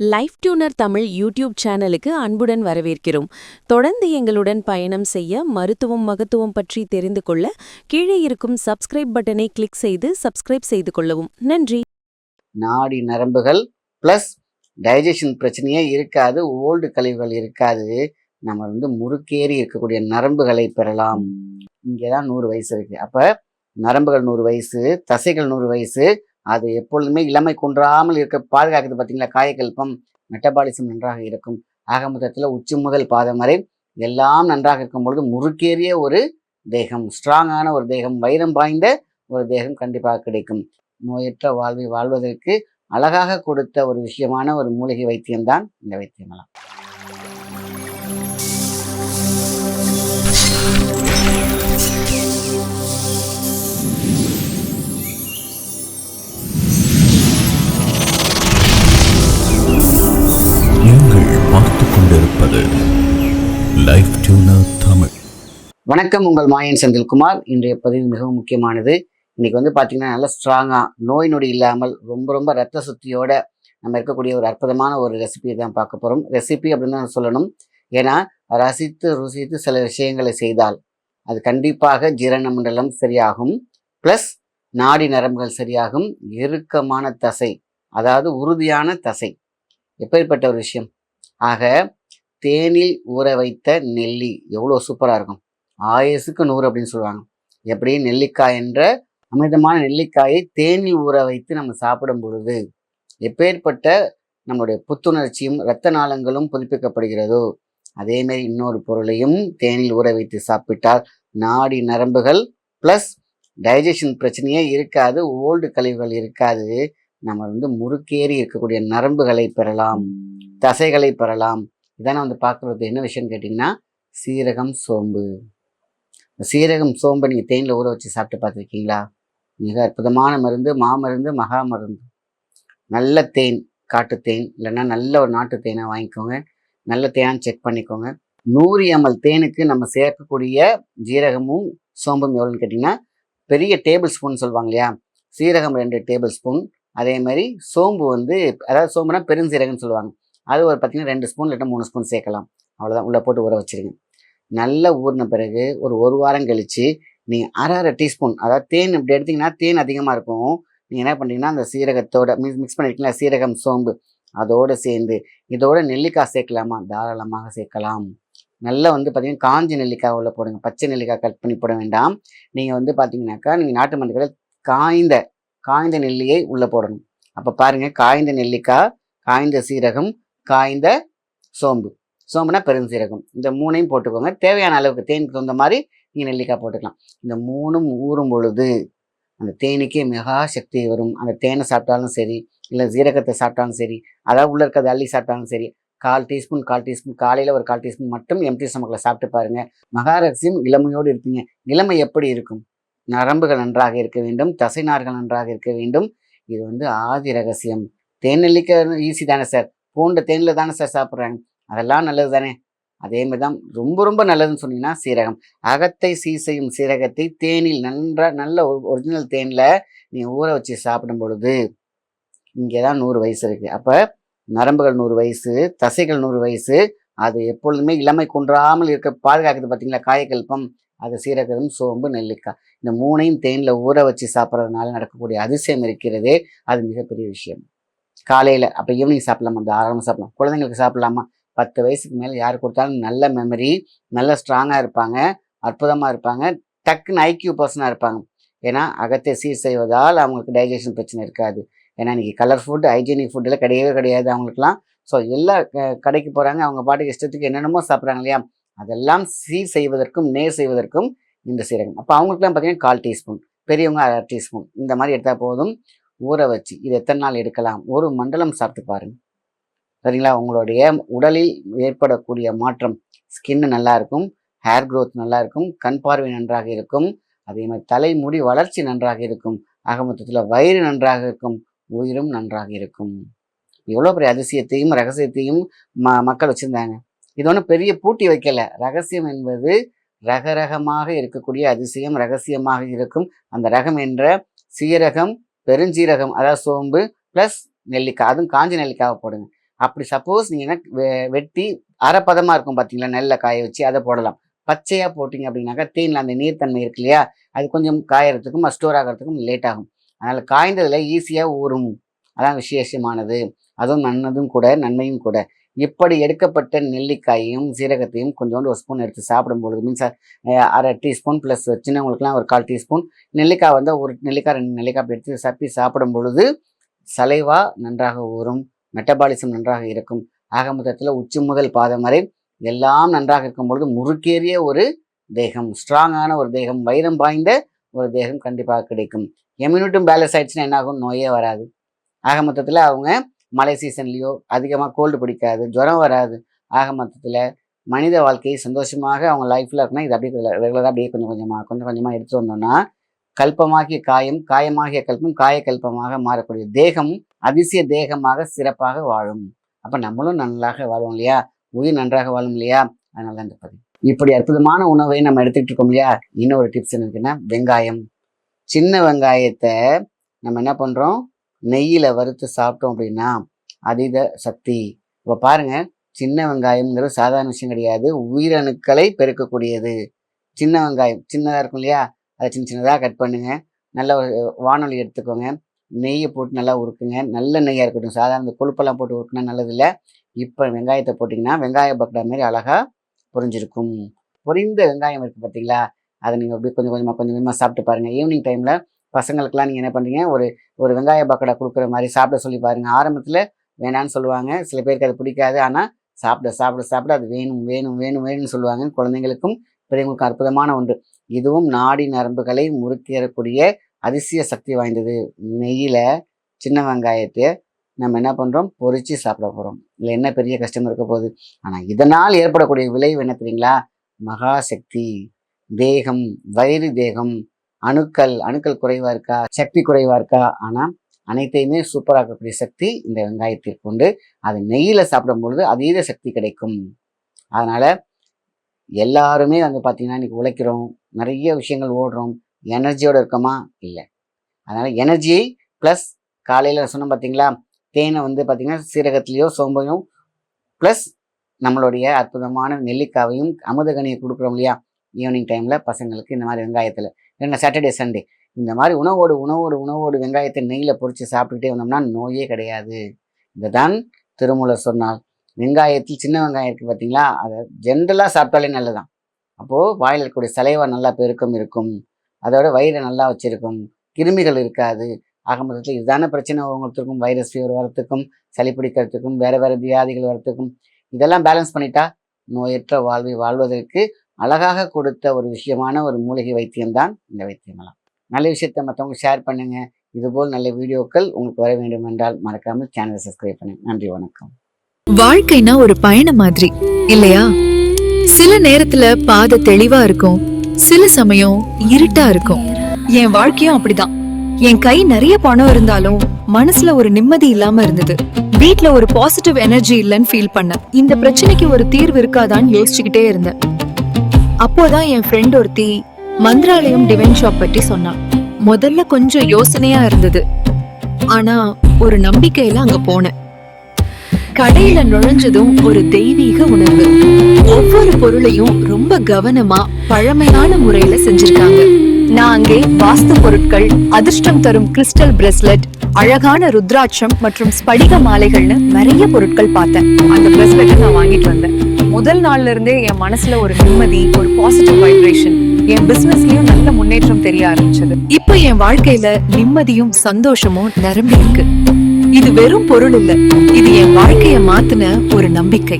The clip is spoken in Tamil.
லைஃப் டியூனர் தமிழ் யூடியூப் சேனலுக்கு அன்புடன் வரவேற்கிறோம். தொடர்ந்து எங்களுடன் பயணம் செய்ய மருத்துவம் மகத்துவம் பற்றி தெரிந்து கொள்ள கீழே இருக்கும் சப்ஸ்கிரைப் பட்டனை கிளிக் செய்து சப்ஸ்கிரைப் செய்து கொள்ளவும். நன்றி. நாடி நரம்புகள் பிளஸ் டைஜஷன் பிரச்சனையே இருக்காது, ஓல்டு கழிவுகள் இருக்காது. நம்ம முறுக்கேறி இருக்கக்கூடிய நரம்புகளை பெறலாம். இங்கேதான் 100 வயசு இருக்கு. அப்ப நரம்புகள் 100 வயசு, தசைகள் 100 வயசு. அது எப்பொழுதுமே இளமை குன்றாமல் இருக்க பாதுகாக்குது. பார்த்தீங்களா, காயக்கல்பம், மெட்டபாலிசம் நன்றாக இருக்கும். ஆக மொத்தத்தில் உச்சி முதல் பாதம் வரை எல்லாம் நன்றாக இருக்கும் பொழுது முறுக்கேறிய ஒரு தேகம், ஸ்ட்ராங்கான ஒரு தேகம், வைரம் பாய்ந்த ஒரு தேகம் கண்டிப்பாக கிடைக்கும். நோயற்ற வாழ்வை வாழ்வதற்கு அழகாக கொடுத்த ஒரு விஷயமான ஒரு மூலிகை வைத்தியம்தான் இந்த வைத்தியமெல்லாம். Life tuner Tamil. வணக்கம், உங்கள் மாயன் செந்தில்குமார். இன்றைய பதிவு மிகவும் முக்கியமானது. இன்னைக்கு பார்த்தீங்கன்னா நல்ல ஸ்ட்ராங்காக நோய் நொடி இல்லாமல் ரொம்ப ரத்த சுத்தியோட நம்ம இருக்கக்கூடிய ஒரு அற்புதமான ஒரு ரெசிபியை தான் பார்க்க போகிறோம். ரெசிபி அப்படின்னு தான் சொல்லணும். ஏன்னா ரசித்து ருசித்து சில விஷயங்களை செய்தால் அது கண்டிப்பாக ஜீரண மண்டலம் சரியாகும், ப்ளஸ் நாடி நரம்புகள் சரியாகும். இறுக்கமான தசை, அதாவது உறுதியான தசை, எப்பேற்பட்ட ஒரு விஷயம். ஆக தேனில் ஊற வைத்த நெல்லி எவ்வளோ சூப்பராக இருக்கும். ஆயுசுக்கு 100 அப்படின்னு சொல்லுவாங்க. எப்படி நெல்லிக்காய் என்ற அமிர்தமான நெல்லிக்காயை தேனில் ஊற வைத்து நம்ம சாப்பிடும் பொழுது எப்பேற்பட்ட நம்மளுடைய புத்துணர்ச்சியும் இரத்த நாளங்களும் புதுப்பிக்கப்படுகிறதோ, அதேமாரி இன்னொரு பொருளையும் தேனில் ஊற வைத்து சாப்பிட்டால் நாடி நரம்புகள் ப்ளஸ் டைஜஷன் பிரச்சனையே இருக்காது, ஓல்டு கழிவுகள் இருக்காது. நம்ம முறுக்கேறி இருக்கக்கூடிய நரம்புகளை பெறலாம், தசைகளை பெறலாம். இதான பார்க்குறது என்ன விஷயம்னு கேட்டிங்கன்னா, சீரகம் சோம்பு. சீரகம் சோம்பை நீங்கள் தேனில் ஊற வச்சு சாப்பிட்டு பார்த்துருக்கீங்களா? மிக அற்புதமான மருந்து, மாமருந்து, மகா மருந்து. நல்ல தேன், காட்டு தேன் இல்லைன்னா நல்ல ஒரு நாட்டு தேனை வாங்கிக்கோங்க. நல்ல தேனான்னு செக் பண்ணிக்கோங்க. 100 ml தேனுக்கு நம்ம சேர்க்கக்கூடிய ஜீரகமும் சோம்பும் எவ்வளோன்னு கேட்டிங்கன்னா, பெரிய டேபிள் ஸ்பூன் சொல்லுவாங்க இல்லையா, சீரகம் 2 டேபிள் ஸ்பூன். அதே மாதிரி சோம்பு அதாவது சோம்புனா பெருஞ்சீரகம்னு சொல்லுவாங்க, அது ஒரு பார்த்தீங்கன்னா 2 ஸ்பூன் இல்லைன்னா 3 ஸ்பூன் சேர்க்கலாம். அவ்வளோதான். உள்ளே போட்டு ஊற வச்சுருங்க. நல்லா ஊறின பிறகு ஒரு வாரம் கழித்து நீங்கள் அரை டீஸ்பூன், அதாவது தேன் இப்படி எடுத்திங்கன்னா தேன் அதிகமாக இருக்கும். நீங்கள் என்ன பண்ணுறீங்கன்னா, அந்த சீரகத்தோட மிக்ஸ் பண்ணியிருக்கீங்களா, சீரகம் சோம்பு அதோடு சேர்ந்து இதோட நெல்லிக்காய் சேர்க்கலாமா? தாராளமாக சேர்க்கலாம். நல்லா பார்த்தீங்கன்னா காஞ்சி நெல்லிக்காய் உள்ள போடுங்க. பச்சை நெல்லிக்காய் கட் பண்ணி போட வேண்டாம். நீங்கள் பார்த்தீங்கன்னாக்கா நீங்கள் நாட்டு மருந்துகளை காய்ந்த நெல்லியை உள்ளே போடணும். அப்போ பாருங்கள், காய்ந்த நெல்லிக்காய், காய்ந்த சீரகம், காய்ந்த சோம்புனா பெருஞ்சீரகம், இந்த 3ஐயும் போட்டுக்கோங்க. தேவையான அளவுக்கு தேனுக்கு தகுந்த மாதிரி நீங்கள் நெல்லிக்காய் போட்டுக்கலாம். இந்த 3ம் ஊறும் பொழுது அந்த தேனுக்கே மெகா சக்தி வரும். அந்த தேனை சாப்பிட்டாலும் சரி, இல்லை சீரகத்தை சாப்பிட்டாலும் சரி, அதாவது உள்ளே இருக்கிறது அள்ளி சாப்பிட்டாலும் சரி, 1/4 டீஸ்பூன் காலையில் ஒரு 1/4 டீஸ்பூன் மட்டும் எம்டி ஸ்டமக்கில் சாப்பிட்டு பாருங்கள். மகாரகசியம் இளமையோடு இருப்பீங்க. இளமை எப்படி இருக்கும்? நரம்புகள் நன்றாக இருக்க வேண்டும், தசைநார்கள் நன்றாக இருக்க வேண்டும். இது ஆதி ரகசியம். தேன் நெல்லிக்காய் ஈஸி தானே சார், பூண்ட தேனில் தானே சார் சாப்பிட்றாங்க, அதெல்லாம் நல்லது தானே. அதே மாதிரி தான் ரொம்ப நல்லதுன்னு சொன்னீங்கன்னா சீரகம். அகத்தை செய்யும் சீரகத்தை தேனில் நல்ல ஒரிஜினல் தேனில் நீங்கள் ஊற வச்சு சாப்பிடும் பொழுது இங்கே தான் 100 வயசு இருக்குது. அப்போ நரம்புகள் 100 வயசு, தசைகள் 100 வயசு. அது எப்பொழுதுமே இளமை குன்றாமல் இருக்க பாதுகாக்குது. பார்த்தீங்களா, காயக்கல்பம், அது சீரகம், சோம்பு, நெல்லிக்காய், இந்த 3ஐயும் தேனில் ஊற வச்சு சாப்பிட்றதுனால நடக்கக்கூடிய அதிசயம் இருக்கிறதே, அது மிகப்பெரிய விஷயம். காலையில், அப்போ ஈவினிங் சாப்பிடலாமா? தாராளமாக சாப்பிடலாம். குழந்தைங்களுக்கு சாப்பிடலாமா? 10 வயசுக்கு மேலே யார் கொடுத்தாலும் நல்ல மெமரி, நல்ல ஸ்ட்ராங்காக இருப்பாங்க, அற்புதமாக இருப்பாங்க, டக்குன்னு ஐக்யூ பர்சனாக இருப்பாங்க. ஏன்னா அகத்தை சீர் செய்வதால் அவங்களுக்கு டைஜஷன் பிரச்சனை இருக்காது. ஏன்னா இன்றைக்கி கலர் ஃபுட், ஹைஜீனிக் ஃபுட்டெல்லாம் கிடையாது அவங்களுக்குலாம். ஸோ எல்லா கடைக்கு போகிறாங்க, அவங்க பாட்டுக்கு இஷ்டத்துக்கு என்னென்னமோ சாப்பிட்றாங்க இல்லையா, அதெல்லாம் சீர் செய்வதற்கும் நேர் செய்வதற்கும் இந்த சீரகம். அப்போ அவங்களுக்குலாம் பார்த்தீங்கன்னா 1/4 டீஸ்பூன், பெரியவங்க அரை டீஸ்பூன், இந்த மாதிரி எடுத்தால் போதும். ஊற வச்சு இது எத்தனை நாள் எடுக்கலாம்? ஒரு மண்டலம் சாப்பிட்டு பாருங்கள். சரிங்களா? உங்களுடைய உடலில் ஏற்படக்கூடிய மாற்றம், ஸ்கின்னு நல்லா இருக்கும், ஹேர் க்ரோத் நல்லா இருக்கும், கண் பார்வை நன்றாக இருக்கும், அதே மாதிரி தலைமுடி வளர்ச்சி நன்றாக இருக்கும், ஆக மொத்தத்தில் வயிறு நன்றாக இருக்கும், உயிரும் நன்றாக இருக்கும். எவ்வளோ பெரிய அதிசயத்தையும் ரகசியத்தையும் மக்கள் வச்சுருந்தாங்க. இது ஒன்றும் பெரிய பூட்டி வைக்கலை. ரகசியம் என்பது ரகரகமாக இருக்கக்கூடிய அதிசயம், ரகசியமாக இருக்கும். அந்த ரகம் என்ற சீரகம், பெருஞ்சீரகம், அதாவது சோம்பு ப்ளஸ் நெல்லிக்காய், அதுவும் காஞ்ச நெல்லிக்காவை போடுங்க. அப்படி சப்போஸ் நீங்கள் வெட்டி அரைப்பதமாக இருக்கும் பார்த்தீங்களா, நெல்லை காய வச்சு அதை போடலாம். பச்சையாக போட்டிங்க அப்படின்னாக்கா தேனில் அந்த நீர்த்தன்மை இருக்கு இல்லையா, அது கொஞ்சம் காயறதுக்கும் ஸ்டோர் ஆகிறதுக்கும் லேட் ஆகும். அதனால் காய்ந்ததில் ஈஸியாக ஊறும். அதான் விசேஷமானது, அதுவும் நல்லதும் கூட, நன்மையும் கூட. இப்படி எடுக்கப்பட்ட நெல்லிக்காயையும் சீரகத்தையும் கொஞ்சோண்டு ஒரு ஸ்பூன் எடுத்து சாப்பிடும் பொழுது, மீன்ஸ் அரை டீஸ்பூன் ப்ளஸ் சின்னவங்களுக்குலாம் ஒரு 1/4 டீஸ்பூன், நெல்லிக்காய் வந்து ஒரு நெல்லிக்காய் 2 நெல்லிக்காய் அப்படி எடுத்து சப்பி சாப்பிடும் பொழுது சலைவா நன்றாக ஊறும், மெட்டபாலிசம் நன்றாக இருக்கும். ஆக மொத்தத்தில் உச்சி முதல் பாதம் வரை எல்லாம் நன்றாக இருக்கும் பொழுது முறுக்கேறிய ஒரு தேகம், ஸ்ட்ராங்கான ஒரு தேகம், வைரம் பாய்ந்த ஒரு தேகம் கண்டிப்பாக கிடைக்கும். இம்யூனிட்டும் பேலன்ஸ் ஆயிடுச்சுன்னா என்ன ஆகும், நோயே வராது. ஆக மொத்தத்தில் அவங்க மழை சீசன்லேயோ அதிகமாக கோல்டு பிடிக்காது, ஜுரம் வராது. ஆக மொத்தத்தில் மனித வாழ்க்கையை சந்தோஷமாக அவங்க லைஃப்பில் இருக்குன்னா இது அப்படியே ரெகுலராக அப்படியே கொஞ்சம் கொஞ்சமாக எடுத்து வந்தோம்னா கல்பமாகிய காயம், காயமாகிய கல்பம், காயக்கல்பமாக மாறக்கூடிய தேகம் அதிசய தேகமாக சிறப்பாக வாழும். அப்போ நம்மளும் நன்றாக வாழும் இல்லையா, உயிர் நன்றாக வாழும் இல்லையா. அதனால தான் இந்த பதிவு. இப்படி அற்புதமான உணவை நம்ம எடுத்துக்கிட்டு இருக்கோம் இல்லையா. இன்னொரு டிப்ஸ் என்ன இருக்குன்னா, வெங்காயம், சின்ன வெங்காயத்தை நம்ம என்ன பண்ணுறோம், நெய்யில் வறுத்து சாப்பிட்டோம் அப்படின்னா அதீத சக்தி. இப்போ பாருங்கள், சின்ன வெங்காயம்ங்கிறது சாதாரண விஷயம் கிடையாது, உயிரணுக்களை பெருக்கக்கூடியது. சின்ன வெங்காயம் சின்னதாக இருக்கும் இல்லையா, அதை சின்னதாக கட் பண்ணுங்க. நல்ல ஒரு வானொலி எடுத்துக்கோங்க, நெய்யை போட்டு நல்லா உருக்குங்க. நல்ல நெய்யாக இருக்கட்டும், சாதாரண கொழுப்பெல்லாம் போட்டு உருக்குனா நல்லதில்லை. இப்போ வெங்காயத்தை போட்டிங்கன்னா வெங்காய பக்கடா மாதிரி அழகாக பொரிஞ்சிருக்கும். பொரிந்த வெங்காயம் இருக்குது பார்த்தீங்களா, அதை நீங்கள் அப்படியே கொஞ்சம் கொஞ்சமாக சாப்பிட்டு பாருங்கள். ஈவினிங் டைமில் பசங்களுக்கெல்லாம் நீங்கள் என்ன பண்ணுறீங்க, ஒரு வெங்காய பக்கடா கொடுக்குற மாதிரி சாப்பிட சொல்லி பாருங்கள். ஆரம்பத்தில் வேணான்னு சொல்லுவாங்க, சில பேருக்கு அது பிடிக்காது. ஆனால் சாப்பிட அது வேணும்னு சொல்லுவாங்க. குழந்தைங்களுக்கும் பெரியவங்களுக்கும் அற்புதமான ஒன்று. இதுவும் நாடி நரம்புகளை முறுக்கேறக்கூடிய அதிசய சக்தி வாய்ந்தது. நெய்யில் சின்ன வெங்காயத்தை நம்ம என்ன பண்ணுறோம், பொரித்து சாப்பிட போகிறோம். இல்லை என்ன பெரிய கஷ்டம் இருக்க போகுது. ஆனால் இதனால் ஏற்படக்கூடிய விளைவு என்ன தெரியுங்களா, மகாசக்தி. தேகம், வயிறு தேகம், அணுக்கள் குறைவாக இருக்கா, சக்தி குறைவாக இருக்கா, ஆனால் அனைத்தையுமே சூப்பராக்கக்கூடிய சக்தி இந்த வெங்காயத்திற்கு உண்டு. அது நெய்யில் சாப்பிடும் பொழுது அதீத சக்தி கிடைக்கும். அதனால் எல்லாருமே வந்து பார்த்திங்கன்னா இன்றைக்கி உழைக்கிறோம், நிறைய விஷயங்கள் ஓடுறோம், எனர்ஜியோடு இருக்கோமா, இல்லை. அதனால் எனர்ஜியை ப்ளஸ் காலையில் சொன்னோம் பார்த்தீங்களா, தேனை வந்து பார்த்திங்கன்னா சீரகத்துலேயோ சோம்பையும் ப்ளஸ் நம்மளுடைய அற்புதமான நெல்லிக்காவையும் அமுதகனியை கொடுக்குறோம் இல்லையா, ஈவினிங் டைமில் பசங்களுக்கு இந்த மாதிரி வெங்காயத்தில், இல்லைன்னா சாட்டர்டே சண்டே இந்த மாதிரி உணவோடு வெங்காயத்தை நெய்யில் பொரித்து சாப்பிட்டுக்கிட்டே வந்தோம்னா நோயே கிடையாது. இதை தான் திருமூலர் சொன்னார். வெங்காயத்தில் சின்ன வெங்காயம் இருக்குது பார்த்தீங்களா, அதை ஜென்ரலாக சாப்பிட்டாலே நல்லதான். அப்போது வாயில் இருக்கக்கூடிய சலைவா நல்லா பெருக்கம் இருக்கும், அதோட வயிறை நல்லா வச்சுருக்கும், கிருமிகள் இருக்காது. ஆக மொத்தத்தில் இதுதான பிரச்சனை ஒவ்வொருத்தருக்கும், வைரஸ் ஃபீவர் வரத்துக்கும், சளி பிடிக்கிறதுக்கும், வேறு வியாதிகள் வரத்துக்கும். இதெல்லாம் பேலன்ஸ் பண்ணிட்டா நோயற்ற வாழ்வை வாழ்வதற்கு அழகாக கொடுத்த ஒரு விஷயமான ஒரு மூலிகை வைத்தியம்தான் இந்த வைத்தியமெல்லாம். நல்ல விஷயத்தை மற்றவங்க ஷேர் பண்ணுங்கள். இதுபோல் நல்ல வீடியோக்கள் உங்களுக்கு வர வேண்டும் என்றால் மறக்காமல் சேனலை சப்ஸ்கிரைப் பண்ணுங்க. நன்றி, வணக்கம். வாழ்க்கைனா ஒரு பயணம் மாதிரி இல்லையா? சில நேரத்துல பாதை தெளிவா இருக்கும், சில சமயம் இருட்டா இருக்கும். என் வாழ்க்கையும் அப்படிதான். என் கை நிறைய பணம் இருந்தாலும் மனசுல ஒரு நிம்மதி இல்லாம இருந்தது. வீட்ல ஒரு பாசிட்டிவ் எனர்ஜி இல்லைன்னு ஃபீல் பண்ணேன். இந்த பிரச்சனைக்கு ஒரு தீர்வு இருக்காதான்னு யோசிச்சுக்கிட்டே இருந்தேன். அப்போதான் என் ஃப்ரெண்ட் ஒருத்தி மந்திராலயம் டிவைன் ஷாப் பற்றி சொன்னான். முதல்ல கொஞ்சம் யோசனையா இருந்தது, ஆனா ஒரு நம்பிக்கையில அங்க போனேன். கடையில நுழைஞ்சதும் ஒரு தெய்வீக உணர்வு. ஒவ்வொரு பொருளையும் ரொம்ப கவனமா பழமையான முறையில செஞ்சிருக்காங்க. நான் அங்கே வாஸ்து பொருட்கள், அதிர்ஷ்டம் தரும் கிறிஸ்டல் பிரேஸ்லெட், அழகான ருத்ராட்சம் மற்றும் ஸ்படிக மாலைகள்னு நிறைய பொருட்கள் பார்த்தேன். அந்த பிரேஸ்லெட்டை நான் வாங்கிட்டு வந்தேன். முதல் நாள்ல இருந்தே என் மனசுல ஒரு நிம்மதி, ஒரு பாசிட்டிவ் வைப்ரேஷன், என் பிசினஸ்லயும் நல்ல முன்னேற்றம் தெரிய ஆரம்பிச்சது. இப்ப என் வாழ்க்கையில நிம்மதியும் சந்தோஷமும் நிரம்பி இருக்கு. இது வெறும் பொருள் இல்ல, இது என் வாழ்க்கைய மாத்தின ஒரு நம்பிக்கை.